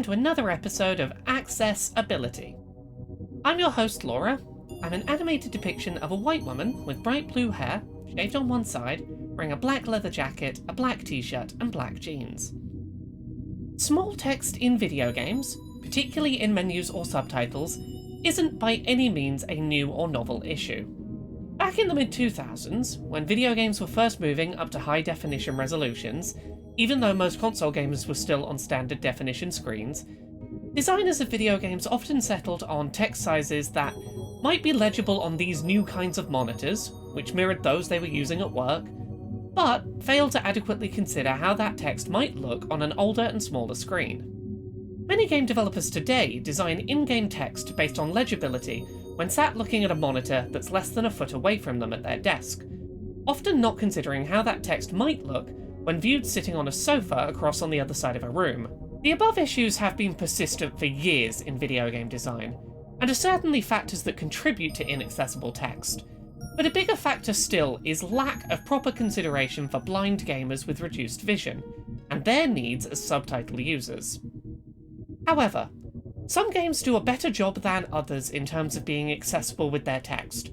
welcome to another episode of Accessibility. I'm your host Laura. I'm an animated depiction of a white woman with bright blue hair, shaved on one side, wearing a black leather jacket, a black t-shirt and black jeans. Small text in video games, particularly in menus or subtitles, isn't by any means a new or novel issue. Back in the mid-2000s, when video games were first moving up to high-definition resolutions, even though most console gamers were still on standard definition screens, designers of video games often settled on text sizes that might be legible on these new kinds of monitors, which mirrored those they were using at work, but failed to adequately consider how that text might look on an older and smaller screen. Many game developers today design in-game text based on legibility when sat looking at a monitor that's less than a foot away from them at their desk, often not considering how that text might look when viewed sitting on a sofa across on the other side of a room. The above issues have been persistent for years in video game design, and are certainly factors that contribute to inaccessible text. But a bigger factor still is lack of proper consideration for blind gamers with reduced vision, and their needs as subtitle users. However, some games do a better job than others in terms of being accessible with their text,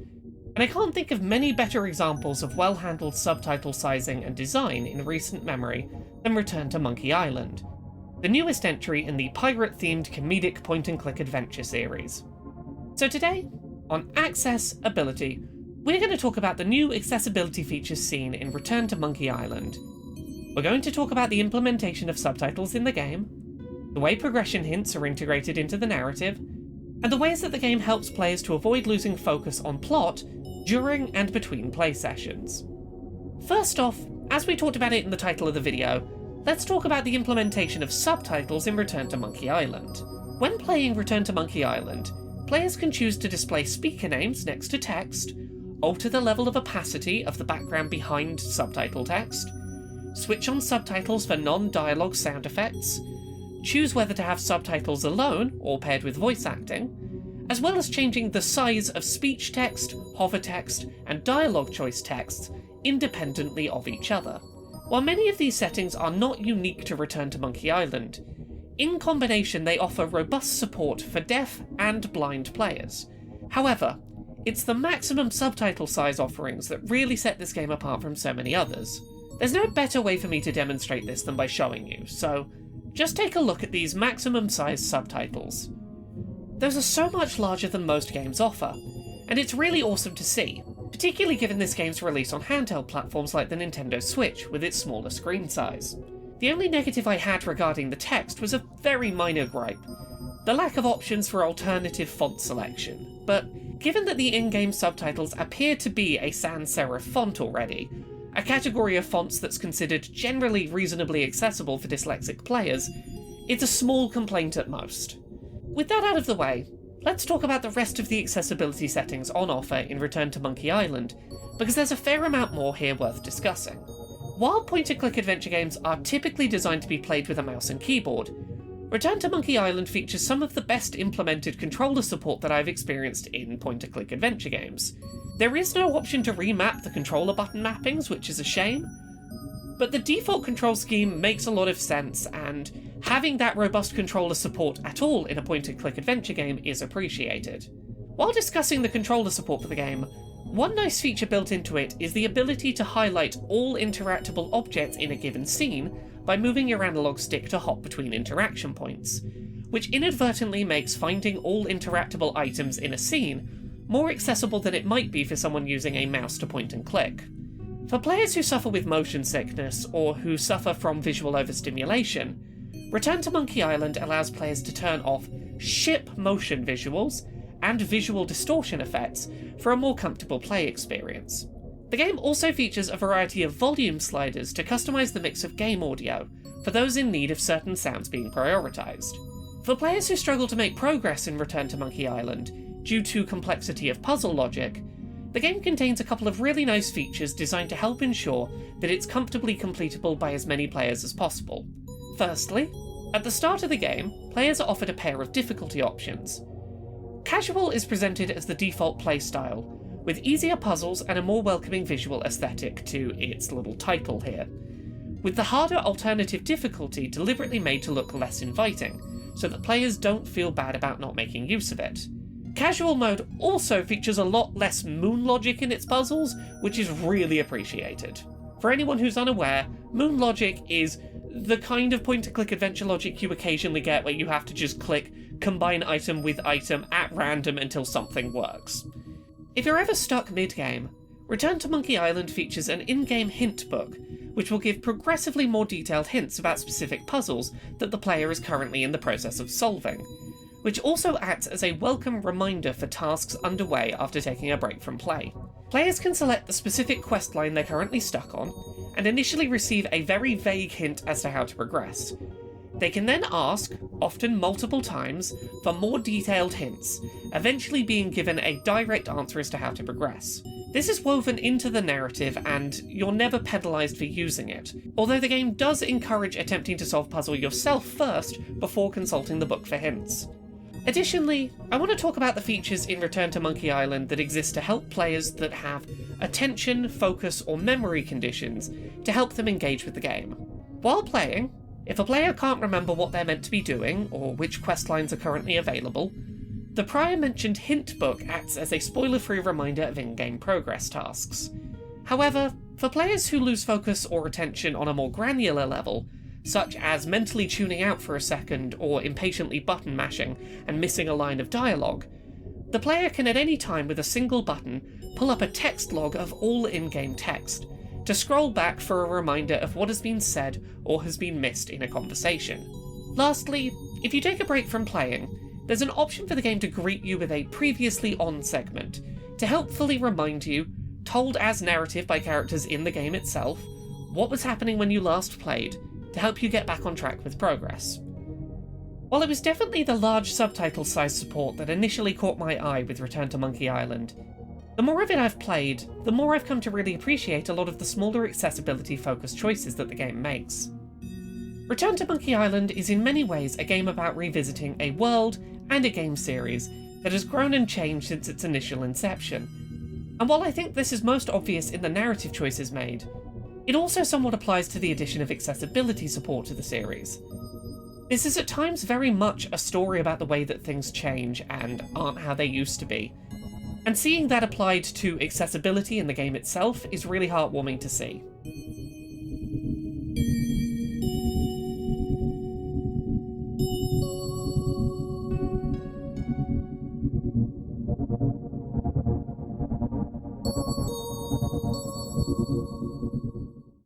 and I can't think of many better examples of well-handled subtitle sizing and design in recent memory than Return to Monkey Island, the newest entry in the pirate-themed comedic point-and-click adventure series. So today, on Accessibility, we're going to talk about the new accessibility features seen in Return to Monkey Island. We're going to talk about the implementation of subtitles in the game, the way progression hints are integrated into the narrative, and the ways that the game helps players to avoid losing focus on plot during and between play sessions. First off, as we talked about it in the title of the video, let's talk about the implementation of subtitles in Return to Monkey Island. When playing Return to Monkey Island, players can choose to display speaker names next to text, alter the level of opacity of the background behind subtitle text, switch on subtitles for non-dialogue sound effects, choose whether to have subtitles alone or paired with voice acting, as well as changing the size of speech text, hover text, and dialogue choice texts independently of each other. While many of these settings are not unique to Return to Monkey Island, in combination they offer robust support for deaf and blind players. However, it's the maximum subtitle size offerings that really set this game apart from so many others. There's no better way for me to demonstrate this than by showing you, so just take a look at these maximum size subtitles. Those are so much larger than most games offer, and it's really awesome to see, particularly given this game's release on handheld platforms like the Nintendo Switch with its smaller screen size. The only negative I had regarding the text was a very minor gripe, the lack of options for alternative font selection, but given that the in-game subtitles appear to be a sans serif font already, a category of fonts that's considered generally reasonably accessible for dyslexic players, it's a small complaint at most. With that out of the way, let's talk about the rest of the accessibility settings on offer in Return to Monkey Island, because there's a fair amount more here worth discussing. While point-and-click adventure games are typically designed to be played with a mouse and keyboard, Return to Monkey Island features some of the best implemented controller support that I've experienced in point-and-click adventure games. There is no option to remap the controller button mappings, which is a shame, but the default control scheme makes a lot of sense, and having that robust controller support at all in a point-and-click adventure game is appreciated. While discussing the controller support for the game, one nice feature built into it is the ability to highlight all interactable objects in a given scene by moving your analog stick to hop between interaction points, which inadvertently makes finding all interactable items in a scene more accessible than it might be for someone using a mouse to point and click. For players who suffer with motion sickness or who suffer from visual overstimulation, Return to Monkey Island allows players to turn off ship motion visuals and visual distortion effects for a more comfortable play experience. The game also features a variety of volume sliders to customize the mix of game audio for those in need of certain sounds being prioritized. For players who struggle to make progress in Return to Monkey Island due to complexity of puzzle logic, the game contains a couple of really nice features designed to help ensure that it's comfortably completable by as many players as possible. Firstly, at the start of the game, players are offered a pair of difficulty options. Casual is presented as the default playstyle, with easier puzzles and a more welcoming visual aesthetic to its little title here, with the harder alternative difficulty deliberately made to look less inviting, so that players don't feel bad about not making use of it. Casual mode also features a lot less moon logic in its puzzles, which is really appreciated. For anyone who's unaware, moon logic is the kind of point-and-click adventure logic you occasionally get where you have to just click combine item with item at random until something works. If you're ever stuck mid-game, Return to Monkey Island features an in-game hint book, which will give progressively more detailed hints about specific puzzles that the player is currently in the process of solving, which also acts as a welcome reminder for tasks underway after taking a break from play. Players can select the specific questline they're currently stuck on, and initially receive a very vague hint as to how to progress. They can then ask, often multiple times, for more detailed hints, eventually being given a direct answer as to how to progress. This is woven into the narrative, and you're never penalised for using it, although the game does encourage attempting to solve puzzle yourself first before consulting the book for hints. Additionally, I want to talk about the features in Return to Monkey Island that exist to help players that have attention, focus, or memory conditions to help them engage with the game. While playing, if a player can't remember what they're meant to be doing, or which questlines are currently available, the prior mentioned hint book acts as a spoiler-free reminder of in-game progress tasks. However, for players who lose focus or attention on a more granular level, such as mentally tuning out for a second or impatiently button mashing and missing a line of dialogue, the player can at any time with a single button pull up a text log of all in-game text, to scroll back for a reminder of what has been said or has been missed in a conversation. Lastly, if you take a break from playing, there's an option for the game to greet you with a previously on segment, to helpfully remind you, told as narrative by characters in the game itself, what was happening when you last played, to help you get back on track with progress. While it was definitely the large subtitle size support that initially caught my eye with Return to Monkey Island, the more of it I've played, the more I've come to really appreciate a lot of the smaller accessibility-focused choices that the game makes. Return to Monkey Island is in many ways a game about revisiting a world and a game series that has grown and changed since its initial inception. And while I think this is most obvious in the narrative choices made, it also somewhat applies to the addition of accessibility support to the series. This is at times very much a story about the way that things change and aren't how they used to be, and seeing that applied to accessibility in the game itself is really heartwarming to see.